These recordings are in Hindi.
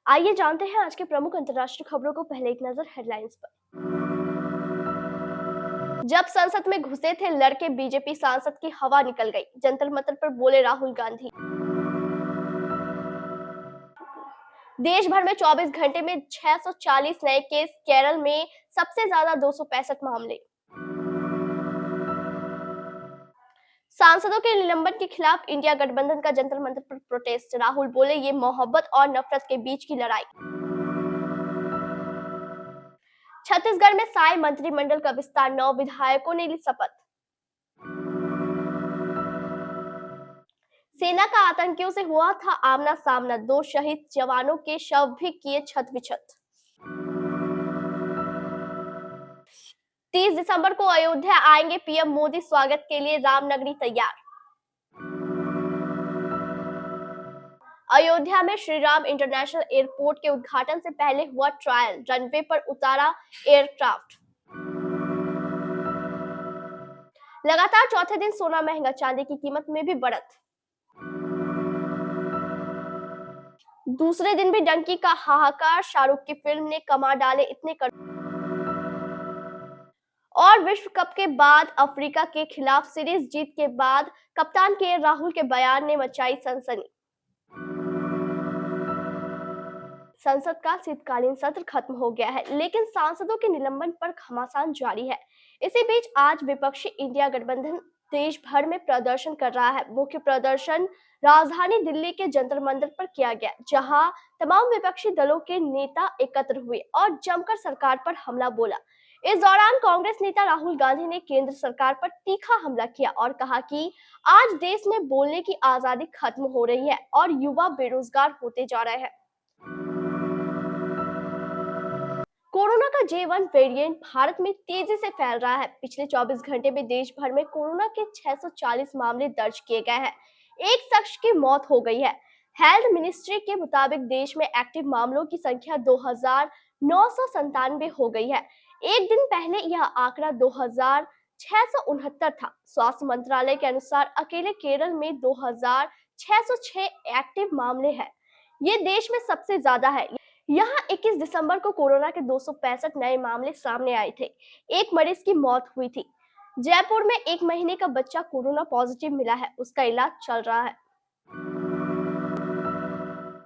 आइए जानते हैं आज के प्रमुख अंतर्राष्ट्रीय खबरों को। पहले एक नजर हेडलाइंस पर। जब संसद में घुसे थे लड़के बीजेपी सांसद की हवा निकल गई, जंतर मंतर पर बोले राहुल गांधी। देश भर में 24 घंटे में 640 नए केस, केरल में सबसे ज्यादा 265 मामले। सांसदों के निलंबन के खिलाफ इंडिया गठबंधन का जंतर मंतर पर प्रोटेस्ट, राहुल बोले ये मोहब्बत और नफरत के बीच की लड़ाई। छत्तीसगढ़ में साय मंत्रिमंडल का विस्तार, 9 विधायकों ने ली शपथ। सेना का आतंकियों से हुआ था आमना सामना, 2 शहीद जवानों के शव भी किए छत विछत। 30 दिसंबर को अयोध्या आएंगे पीएम मोदी, स्वागत के लिए रामनगरी तैयार। अयोध्या में श्री राम इंटरनेशनल एयरपोर्ट के उद्घाटन से पहले हुआ ट्रायल, रनवे पर उतारा एयरक्राफ्ट। लगातार चौथे दिन सोना महंगा, चांदी की कीमत में भी बढ़त। दूसरे दिन भी डंकी का हाहाकार, शाहरुख की फिल्म ने कमा डाले इतने करोड़। और विश्व कप के बाद अफ्रीका के खिलाफ सीरीज जीत के बाद कप्तान के राहुल के बयान ने मचाई सनसनी। संसद का शीतकालीन सत्र खत्म हो गया है, लेकिन सांसदों के निलंबन पर घमासान जारी है। इसी बीच आज विपक्षी इंडिया गठबंधन देश भर में प्रदर्शन कर रहा है। मुख्य प्रदर्शन राजधानी दिल्ली के जंतर मंतर पर किया गया, जहां तमाम विपक्षी दलों के नेता एकत्र हुए और जमकर सरकार पर हमला बोला। इस दौरान कांग्रेस नेता राहुल गांधी ने केंद्र सरकार पर तीखा हमला किया और कहा कि आज देश में बोलने की आजादी खत्म हो रही है और युवा बेरोजगार होते जा रहे हैं। कोरोना का J1 वेरिएंट भारत में तेजी से फैल रहा है। पिछले 24 घंटे में देश भर में कोरोना के 640 मामले दर्ज किए गए हैं। एक शख्स की मौत हो गई है। हेल्थ मिनिस्ट्री के मुताबिक देश में एक्टिव मामलों की संख्या 2997 हो गई है। एक दिन पहले यह आंकड़ा 2669 था। स्वास्थ्य मंत्रालय के अनुसार अकेले केरल में 2606 एक्टिव मामले हैं। ये देश में सबसे ज्यादा है। यहाँ 21 दिसंबर को कोरोना के 265 नए मामले सामने आए थे। एक मरीज की मौत हुई थी। जयपुर में 1 महीने का बच्चा कोरोना पॉजिटिव मिला है, उसका इलाज चल रहा है।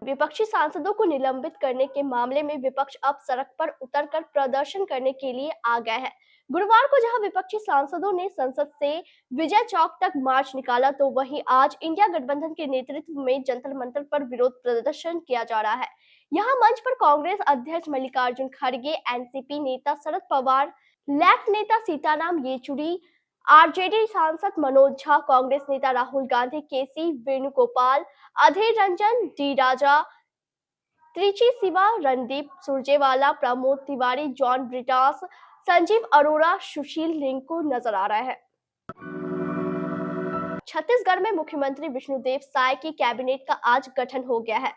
विपक्षी सांसदों को निलंबित करने के मामले में विपक्ष अब सड़क पर उतरकर प्रदर्शन करने के लिए आ गया है। गुरुवार को जहां विपक्षी सांसदों ने संसद से विजय चौक तक मार्च निकाला, तो वहीं आज इंडिया गठबंधन के नेतृत्व में जंतर मंतर पर विरोध प्रदर्शन किया जा रहा है। यहाँ मंच पर कांग्रेस अध्यक्ष मल्लिकार्जुन खड़गे, एनसीपी नेता शरद पवार, लेफ्ट नेता सीताराम येचुरी, आरजेडी सांसद मनोज झा, कांग्रेस नेता राहुल गांधी, केसी वेणुगोपाल, अधीर रंजन, डी राजा, त्रिची सिवा, रणदीप सुरजेवाला, प्रमोद तिवारी, जॉन ब्रिटास, संजीव अरोड़ा, सुशील रिंकू नजर आ रहे हैं। छत्तीसगढ़ में मुख्यमंत्री विष्णुदेव साय की कैबिनेट का आज गठन हो गया है।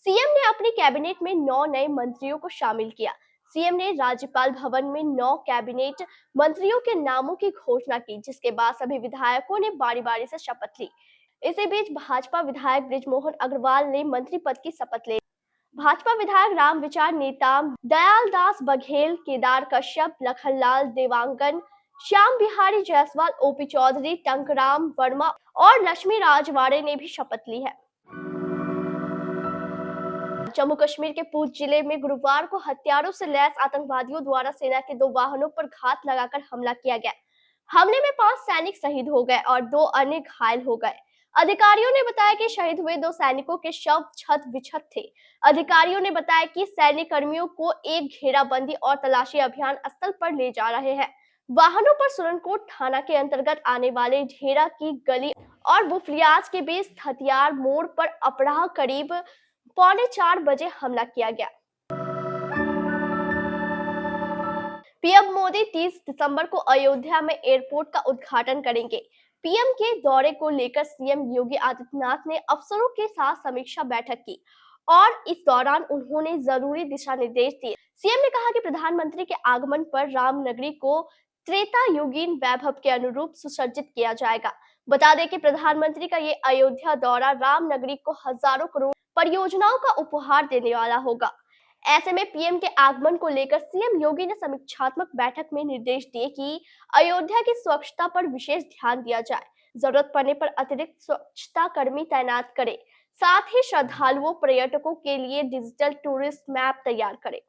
सीएम ने अपनी कैबिनेट में 9 नए मंत्रियों को शामिल किया। सीएम ने राज्यपाल भवन में 9 कैबिनेट मंत्रियों के नामों की घोषणा की, जिसके बाद सभी विधायकों ने बारी बारी से शपथ ली। इसी बीच भाजपा विधायक बृजमोहन अग्रवाल ने मंत्री पद की शपथ ली। भाजपा विधायक राम विचार नेताम, दयालदास बघेल, केदार कश्यप, लखनलाल देवांगन, श्याम बिहारी जायसवाल, ओपी चौधरी, टंकराम वर्मा और लक्ष्मी राजवाड़े ने भी शपथ ली है। जम्मू कश्मीर के पूंछ जिले में गुरुवार को हथियारों से लैस आतंकवादियों द्वारा सेना के 2 वाहनों पर घात लगाकर हमला किया गया। हमले में 5 सैनिक शहीद हो गए और 2 अन्य घायल हो गए। अधिकारियों ने बताया कि शहीद हुए 2 सैनिकों के शव छत विछत थे। अधिकारियों ने बताया कि सैन्य कर्मियों को एक घेराबंदी और तलाशी अभियान स्थल पर ले जा रहे हैं। वाहनों पर सुरनकोट थाना के अंतर्गत आने वाले ढेरा की गली और बुफलियाज के बीच हथियार मोड़ पर अपराह करीब 3:45 बजे हमला किया गया। पीएम मोदी 30 दिसंबर को अयोध्या में एयरपोर्ट का उद्घाटन करेंगे। पीएम के दौरे को लेकर सीएम योगी आदित्यनाथ ने अफसरों के साथ समीक्षा बैठक की और इस दौरान उन्होंने जरूरी दिशा निर्देश दिए। सीएम ने कहा कि प्रधानमंत्री के आगमन पर रामनगरी को त्रेता युगीन वैभव के अनुरूप सुसज्जित किया जाएगा। बता दें कि प्रधानमंत्री का ये अयोध्या दौरा रामनगरी को हजारों करोड़ परियोजनाओं का उपहार देने वाला होगा। ऐसे में पीएम के आगमन को लेकर सीएम योगी ने समीक्षात्मक बैठक में निर्देश दिए कि अयोध्या की स्वच्छता पर विशेष ध्यान दिया जाए, जरूरत पड़ने पर अतिरिक्त स्वच्छता कर्मी तैनात करें, साथ ही श्रद्धालुओं पर्यटकों के लिए डिजिटल टूरिस्ट मैप तैयार करें।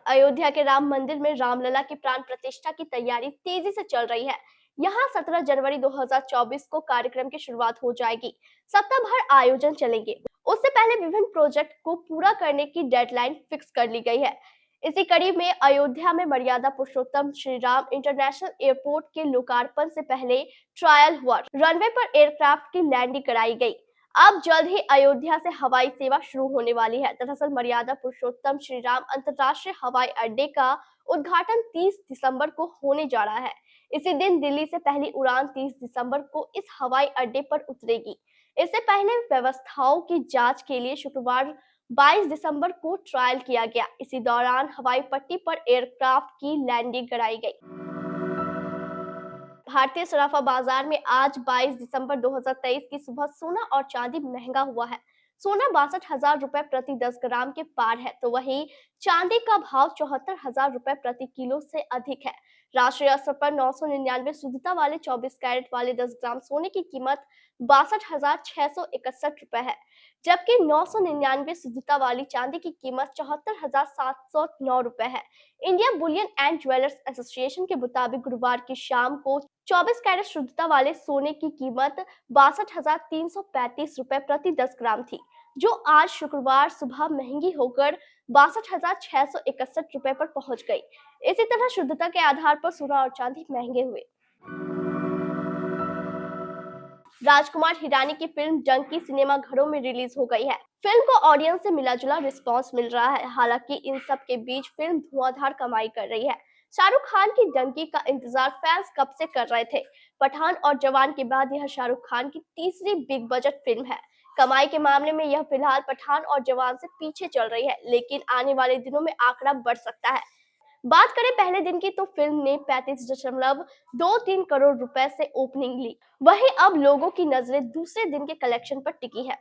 अयोध्या के राम मंदिर में रामलला की प्राण प्रतिष्ठा की तैयारी तेजी से चल रही है। यहाँ 17 जनवरी 2024 को कार्यक्रम की शुरुआत हो जाएगी। सप्ताह भर आयोजन चलेंगे। उससे पहले विभिन्न प्रोजेक्ट को पूरा करने की डेडलाइन फिक्स कर ली गई है। इसी कड़ी में अयोध्या में मर्यादा पुरुषोत्तम श्री राम इंटरनेशनल एयरपोर्ट के लोकार्पण से पहले ट्रायल हुआ। रनवे पर एयरक्राफ्ट की लैंडिंग कराई गई। अब जल्द ही अयोध्या से हवाई सेवा शुरू होने वाली है। दरअसल मर्यादा पुरुषोत्तम श्री राम अंतर्राष्ट्रीय हवाई अड्डे का उद्घाटन 30 दिसंबर को होने जा रहा है। इसी दिन दिल्ली से पहली उड़ान 30 दिसंबर को इस हवाई अड्डे पर उतरेगी। इससे पहले व्यवस्थाओं की जांच के लिए शुक्रवार 22 दिसंबर को ट्रायल किया गया। इसी दौरान हवाई पट्टी पर एयरक्राफ्ट की लैंडिंग कराई गई। भारतीय सराफा बाजार में आज 22 दिसंबर 2023 की सुबह सोना और चांदी महंगा हुआ है। सोना 62,000 रुपए प्रति 10 ग्राम के पार है, तो वहीं चांदी का भाव 74,000 रुपए प्रति किलो से अधिक है। राष्ट्रीय स्तर पर 999 शुद्धता वाले 24 कैरेट वाले 10 ग्राम सोने की कीमत 62,661 रुपए है, जबकि 999 शुद्धता वाली चांदी की कीमत 74,709 रुपए है। India Boolean and jewellers association के मुताबिक गुरुवार की शाम को 24 कैरेट शुद्धता वाले सोने की कीमत 62,335 रुपए प्रति 10 ग्राम थी, जो आज शुक्रवार सुबह महंगी होकर 62,661 रुपए पर पहुंच गई। इसी तरह शुद्धता के आधार पर सोना और चांदी महंगे हुए। राजकुमार हिरानी की फिल्म डंकी सिनेमा घरों में रिलीज हो गई है। फिल्म को ऑडियंस से मिला जुला रिस्पॉन्स मिल रहा है। हालांकि इन सब के बीच फिल्म धुआंधार कमाई कर रही है। शाहरुख खान की डंकी का इंतजार फैंस कब से कर रहे थे। पठान और जवान के बाद यह शाहरुख खान की तीसरी बिग बजट फिल्म है। कमाई के मामले में यह फिलहाल पठान और जवान से पीछे चल रही है, लेकिन आने वाले दिनों में आंकड़ा बढ़ सकता है। बात करें पहले दिन की, तो फिल्म ने 35.23 करोड़ रुपए से ओपनिंग ली। वहीं अब लोगों की नजरें दूसरे दिन के कलेक्शन पर टिकी है।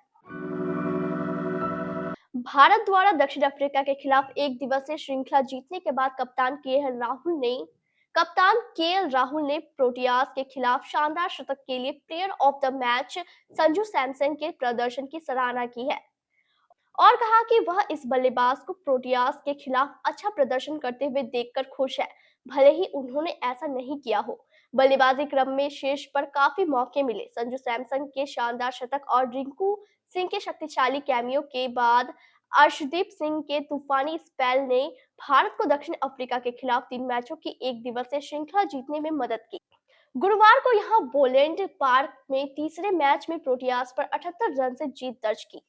भारत द्वारा दक्षिण अफ्रीका के खिलाफ एक दिवसीय श्रृंखला जीतने के बाद कप्तान केएल राहुल ने प्रोटियाज के खिलाफ शानदार शतक के लिए player of the match Sanju Samson के प्रदर्शन की सराहना की है और कहा कि वह इस बल्लेबाज को प्रोटियाज के खिलाफ अच्छा प्रदर्शन करते हुए देखकर खुश है, भले ही उन्होंने ऐसा नहीं किया हो। बल्लेबाजी क्रम में शीर्ष पर काफी मौके मिले। संजू सैमसन के शानदार शतक और रिंकू सिंह के शक्तिशाली कैमियो के बाद अर्शदीप सिंह के तूफानी स्पेल ने भारत को दक्षिण अफ्रीका के खिलाफ 3 मैचों की एक दिवसीय श्रृंखला जीतने में मदद की। गुरुवार को यहां बोलैंड पार्क में तीसरे मैच में प्रोटियाज पर 78 रन से जीत दर्ज की।